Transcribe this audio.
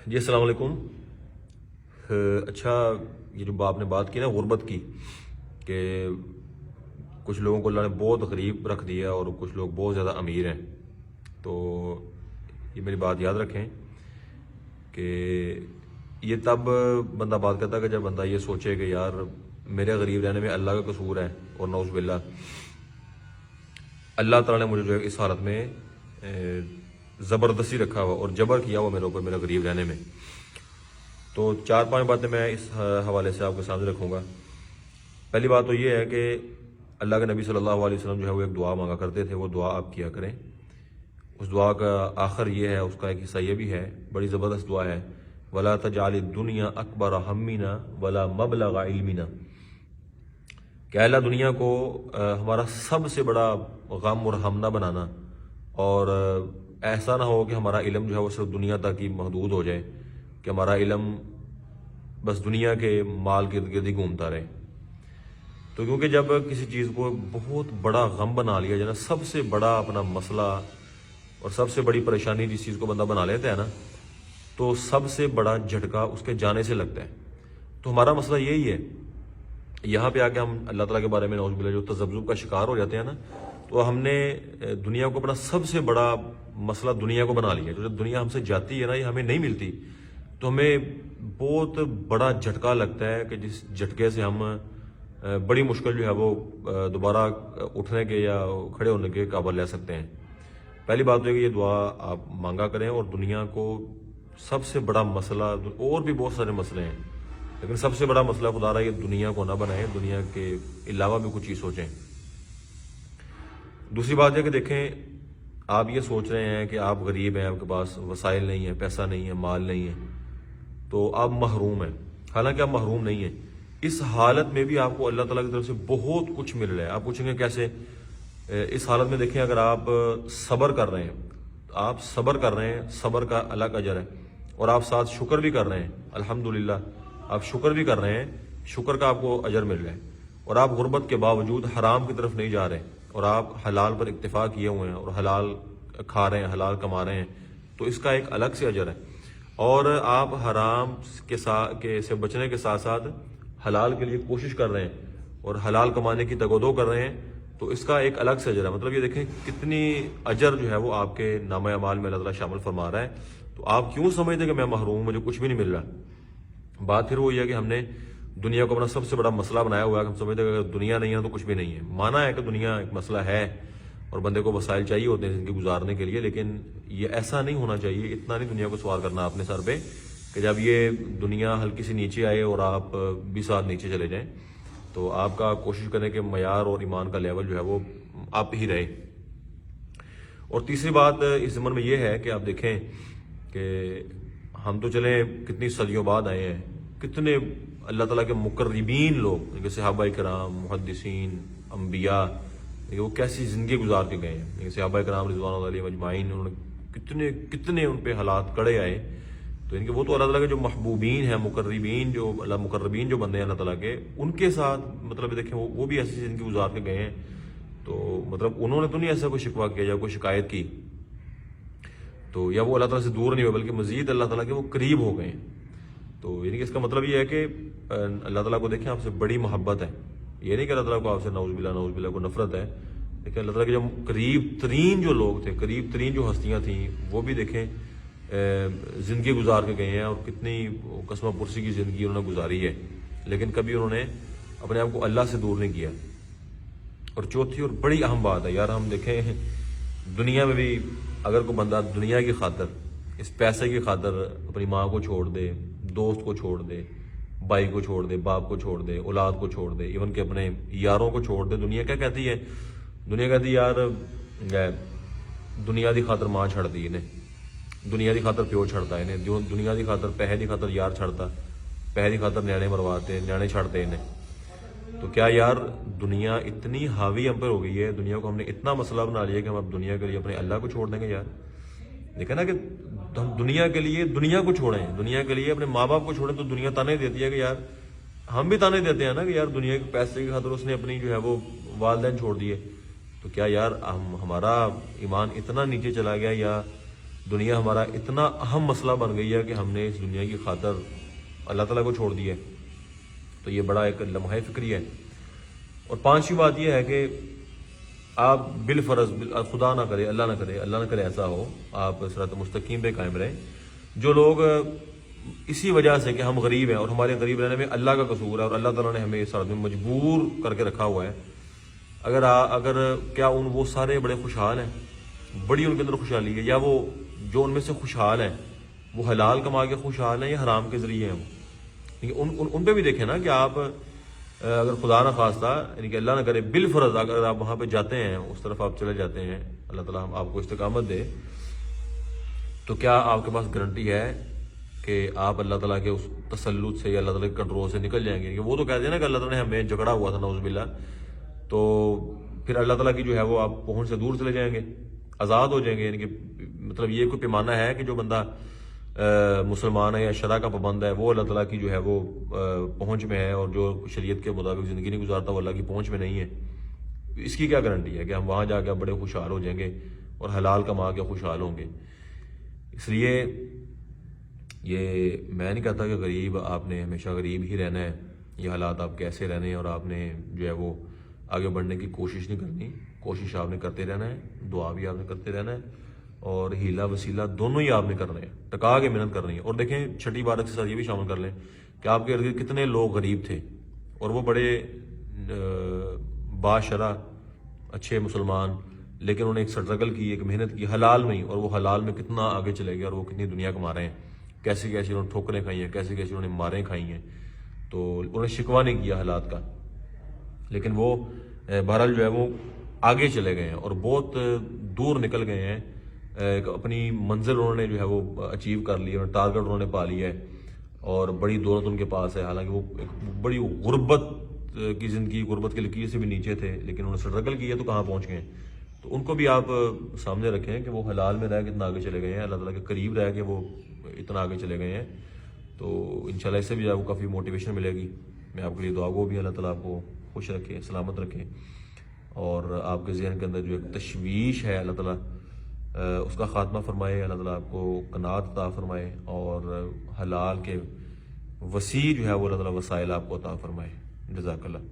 جی السلام علیکم۔ اچھا، یہ جو آپ نے بات کی نا غربت کی، کہ کچھ لوگوں کو اللہ نے بہت غریب رکھ دیا اور کچھ لوگ بہت زیادہ امیر ہیں، تو یہ میری بات یاد رکھیں کہ یہ تب بندہ بات کرتا ہے کہ جب بندہ یہ سوچے کہ یار میرے غریب رہنے میں اللہ کا قصور ہے، اور نعوذ باللہ اللہ تعالیٰ نے مجھے جو ہے اس حالت میں زبردستی رکھا ہوا اور جبر کیا ہوا میرے اوپر میرا غریب رہنے میں۔ تو 4-5 باتیں میں اس حوالے سے آپ کے سامنے رکھوں گا۔ پہلی بات تو یہ ہے کہ اللہ کے نبی صلی اللہ علیہ وسلم جو ہے وہ ایک دعا مانگا کرتے تھے، وہ دعا آپ کیا کریں۔ اس دعا کا آخر یہ ہے، اس کا ایک حصہ یہ بھی ہے، بڑی زبردست دعا ہے، وَلَا تَجْعَلِ الدُّنْيَا أَكْبَرَ هَمِّنَا وَلَا مَبْلَغَ عِلْمِنَا، کہ اللہ دنیا کو ہمارا سب سے بڑا غم اور ہم نہ بنانا، اور ایسا نہ ہو کہ ہمارا علم جو ہے وہ صرف دنیا تک ہی محدود ہو جائے، کہ ہمارا علم بس دنیا کے مال کے ارد گرد ہی گھومتا رہے۔ تو کیونکہ جب کسی چیز کو بہت بڑا غم بنا لیا جائے نا، سب سے بڑا اپنا مسئلہ اور سب سے بڑی پریشانی جس چیز کو بندہ بنا لیتا ہے نا، تو سب سے بڑا جھٹکا اس کے جانے سے لگتا ہے۔ تو ہمارا مسئلہ یہی ہے، یہاں پہ آ کے ہم اللہ تعالیٰ کے بارے میں نعوذ باللہ جو تذبذب کا شکار ہو جاتے ہیں نا، تو ہم نے دنیا کو اپنا سب سے بڑا مسئلہ دنیا کو بنا لیا۔ جو جب دنیا ہم سے جاتی ہے نا، یہ ہمیں نہیں ملتی، تو ہمیں بہت بڑا جھٹکا لگتا ہے کہ جس جھٹکے سے ہم بڑی مشکل جو ہے وہ دوبارہ اٹھنے کے یا کھڑے ہونے کے قابل لے سکتے ہیں۔ پہلی بات تو ہے کہ یہ دعا آپ مانگا کریں، اور دنیا کو سب سے بڑا مسئلہ، اور بھی بہت سارے مسئلے ہیں لیکن سب سے بڑا مسئلہ خدا رہا یہ دنیا کو نہ بنائیں، دنیا کے علاوہ بھی کچھ چیز سوچیں۔ دوسری بات ہے کہ دیکھیں، آپ یہ سوچ رہے ہیں کہ آپ غریب ہیں، آپ کے پاس وسائل نہیں ہیں، پیسہ نہیں ہے، مال نہیں ہے، تو آپ محروم ہیں۔ حالانکہ آپ محروم نہیں ہیں، اس حالت میں بھی آپ کو اللہ تعالیٰ کی طرف سے بہت کچھ مل رہا ہے۔ آپ پوچھیں گے کیسے؟ اس حالت میں دیکھیں، اگر آپ صبر کر رہے ہیں، آپ صبر کر رہے ہیں، صبر کا الگ اجر ہے، اور آپ ساتھ شکر بھی کر رہے ہیں، الحمدللہ آپ شکر بھی کر رہے ہیں، شکر کا آپ کو اجر مل رہا ہے، اور آپ غربت کے باوجود حرام کی طرف نہیں جا رہے، اور آپ حلال پر اکتفا کیے ہوئے ہیں اور حلال کھا رہے ہیں، حلال کما رہے ہیں، تو اس کا ایک الگ سے اجر ہے۔ اور آپ حرام سے بچنے کے ساتھ ساتھ حلال کے لیے کوشش کر رہے ہیں اور حلال کمانے کی تگودو کر رہے ہیں، تو اس کا ایک الگ سے اجر ہے۔ مطلب یہ دیکھیں کتنی اجر جو ہے وہ آپ کے نامہ اعمال میں اللہ تعالیٰ شامل فرما رہا ہے۔ تو آپ کیوں سمجھتے کہ میں محروم ہوں، مجھے کچھ بھی نہیں مل رہا؟ بات پھر وہ یہ ہے کہ ہم نے دنیا کو اپنا سب سے بڑا مسئلہ بنایا ہوا ہے، ہم سمجھتے ہیں کہ اگر دنیا نہیں ہے تو کچھ بھی نہیں ہے۔ مانا ہے کہ دنیا ایک مسئلہ ہے اور بندے کو وسائل چاہیے ہوتے ہیں زندگی گزارنے کے لیے، لیکن یہ ایسا نہیں ہونا چاہیے، اتنا نہیں دنیا کو سوار کرنا اپنے سر پہ کہ جب یہ دنیا ہلکی سی نیچے آئے اور آپ بھی ساتھ نیچے چلے جائیں۔ تو آپ کا کوشش کرنے کے معیار اور ایمان کا لیول جو ہے وہ آپ ہی رہے۔ اور تیسری بات اس ضمن میں یہ ہے کہ آپ دیکھیں کہ ہم تو چلیں کتنی صدیوں بعد آئے ہیں، کتنے اللہ تعالیٰ کے مقربین لوگ جیسے صحابہ کرام، محدثین، انبیاء، وہ کیسی زندگی گزار کے گئے ہیں۔ صحابہ کرام رضوان اللہ علیہم اجمعین، انہوں نے کتنے ان پہ حالات کڑے آئے، تو ان کے وہ تو اللہ تعالیٰ کے جو محبوبین ہیں، مقربین، جو مقربین جو بندے ہیں اللہ تعالیٰ کے، ان کے ساتھ مطلب دیکھیں وہ بھی ایسی زندگی گزار کے گئے ہیں، تو مطلب انہوں نے تو نہیں ایسا کوئی شکوہ کیا یا کوئی شکایت کی، تو یا وہ اللہ تعالیٰ سے دور نہیں ہوئے بلکہ مزید اللہ تعالیٰ کے وہ قریب ہو گئے ہیں۔ تو یعنی کہ اس کا مطلب یہ ہے کہ اللہ تعالیٰ کو دیکھیں آپ سے بڑی محبت ہے، یہ نہیں کہ اللہ تعالیٰ کو آپ سے نعوذ باللہ کو نفرت ہے، لیکن اللہ تعالیٰ کے جو قریب ترین جو لوگ تھے، قریب ترین جو ہستیاں تھیں، وہ بھی دیکھیں زندگی گزار کے گئے ہیں، اور کتنی قسمہ پرسی کی زندگی انہوں نے گزاری ہے، لیکن کبھی انہوں نے اپنے آپ کو اللہ سے دور نہیں کیا۔ اور چوتھی اور بڑی اہم بات ہے، یار ہم دیکھیں دنیا میں بھی اگر کوئی بندہ دنیا کی خاطر، اس پیسے کی خاطر اپنی ماں کو چھوڑ دے، دوست کو چھوڑ دے، بھائی کو چھوڑ دے، باپ کو چھوڑ دے، اولاد کو چھوڑ دے، ایون کہ اپنے یاروں کو چھوڑ دے، دنیا کیا کہتی ہے؟ دنیا کہتی ہے یار دنیا دی خاطر ماں چھڑ دی انہیں، دنیا دی خاطر پیو چھڑتا انہیں، دنیا دی خاطر پیسے دی خاطر یار چھڑتا، پیسے دی خاطر نیانے مرواتے، نیانے چھڑتے انہیں۔ تو کیا یار دنیا اتنی حاوی ہم پر ہو گئی ہے، دنیا کو ہم نے اتنا مسئلہ بنا لیا کہ ہم اب دنیا کے لیے اپنے اللہ کو چھوڑ دیں گے؟ یار دیکھیں نا کہ ہم دنیا کے لیے دنیا کو چھوڑیں، دنیا کے لیے اپنے ماں باپ کو چھوڑیں، تو دنیا تانے دیتی ہے کہ یار ہم بھی تانے دیتے ہیں نا کہ یار دنیا کے پیسے کی خاطر اس نے اپنی جو ہے وہ والدین چھوڑ دیے۔ تو کیا یار ہمارا ایمان اتنا نیچے چلا گیا، یا دنیا ہمارا اتنا اہم مسئلہ بن گئی ہے کہ ہم نے اس دنیا کی خاطر اللہ تعالیٰ کو چھوڑ دیا ہے. تو یہ بڑا ایک لمحہ فکری ہے. اور پانچویں بات یہ ہے کہ آپ بالفرض خدا نہ کرے اللہ نہ کرے ایسا ہو، آپ صراط مستقیم پہ قائم رہیں. جو لوگ اسی وجہ سے کہ ہم غریب ہیں اور ہمارے غریب رہنے میں اللہ کا قصور ہے اور اللہ تعالیٰ نے ہمیں اس حالت میں مجبور کر کے رکھا ہوا ہے، اگر کیا وہ سارے بڑے خوشحال ہیں، بڑی ان کے اندر خوشحالی ہے، یا وہ جو ان میں سے خوشحال ہیں وہ حلال کما کے خوشحال ہیں یا حرام کے ذریعے ہیں وہ. ان پہ بھی دیکھیں نا کہ آپ اگر خدا نہ خواستہ یعنی کہ اللہ نہ کرے بالفرض اگر آپ وہاں پہ جاتے ہیں، اس طرف آپ چلے جاتے ہیں، اللہ تعالیٰ ہم آپ کو استقامت دے، تو کیا آپ کے پاس گارنٹی ہے کہ آپ اللہ تعالیٰ کے اس تسلط سے یا اللہ تعالیٰ کے کنٹرول سے نکل جائیں گے؟ کہ وہ تو کہتے ہیں نا کہ اللہ تعالیٰ نے ہمیں جھگڑا ہوا تھا نعوذ باللہ، تو پھر اللہ تعالیٰ کی جو ہے وہ آپ پہنچ سے دور چلے جائیں گے، آزاد ہو جائیں گے. یعنی کہ مطلب یہ کوئی پیمانہ ہے کہ جو بندہ مسلمان ہے یا شرع کا پابند ہے وہ اللہ تعالیٰ کی جو ہے وہ پہنچ میں ہے، اور جو شریعت کے مطابق زندگی نہیں گزارتا وہ اللہ کی پہنچ میں نہیں ہے؟ اس کی کیا گارنٹی ہے کہ ہم وہاں جا کے بڑے خوشحال ہو جائیں گے اور حلال کما کے خوشحال ہوں گے؟ اس لیے یہ میں نہیں کہتا کہ غریب آپ نے ہمیشہ غریب ہی رہنا ہے، یہ حالات آپ کیسے رہنے ہیں، اور آپ نے جو ہے وہ آگے بڑھنے کی کوشش نہیں کرنی. کوشش آپ نے کرتے رہنا ہے، دعا بھی آپ نے کرتے رہنا ہے، اور ہیلا وسیلہ دونوں ہی آپ نے کرنے ہیں، ٹکا کے محنت کرنی ہے. اور دیکھیں چھٹی بارت کے ساتھ یہ بھی شامل کر لیں کہ آپ کے ارد گرد کتنے لوگ غریب تھے اور وہ بڑے باشرع اچھے مسلمان، لیکن انہوں نے ایک سٹرگل کی، ایک محنت کی حلال میں ہی، اور وہ حلال میں کتنا آگے چلے گئے اور وہ کتنی دنیا کما رہے ہیں، کیسے کیسے انہوں نے ٹھوکریں کھائی ہیں، کیسے کیسے انہوں نے ماریں کھائی ہیں. تو انہوں نے شکوہ نہیں کیا حالات کا، لیکن وہ بہرحال جو ہے وہ آگے چلے گئے ہیں اور بہت دور نکل گئے ہیں. اپنی منزل انہوں نے جو ہے وہ اچیو کر لی، اور ٹارگٹ انہوں نے پا لیا ہے، اور بڑی دولت ان کے پاس ہے. حالانکہ وہ ایک بڑی غربت کی زندگی، غربت کے لکیر سے بھی نیچے تھے، لیکن انہوں نے سٹرگل کیا تو کہاں پہنچ گئے. تو ان کو بھی آپ سامنے رکھیں کہ وہ حلال میں رہ کے اتنا آگے چلے گئے ہیں، اللہ تعالیٰ کے قریب رہ کے وہ اتنا آگے چلے گئے ہیں. تو انشاءاللہ اس سے بھی آپ کو کافی موٹیویشن ملے گی. میں آپ کے لیے دعا گو بھی، اللہ تعالیٰ آپ کو خوش رکھے، سلامت رکھے، اور آپ کے ذہن کے اندر جو ایک تشویش ہے اللہ تعالیٰ اس کا خاتمہ فرمائے، اللہ تعالیٰ آپ کو قناعت عطا فرمائے، اور حلال کے وسیع جو ہے وہ اللہ تعالیٰ وسائل آپ کو عطا فرمائے. جزاک اللہ.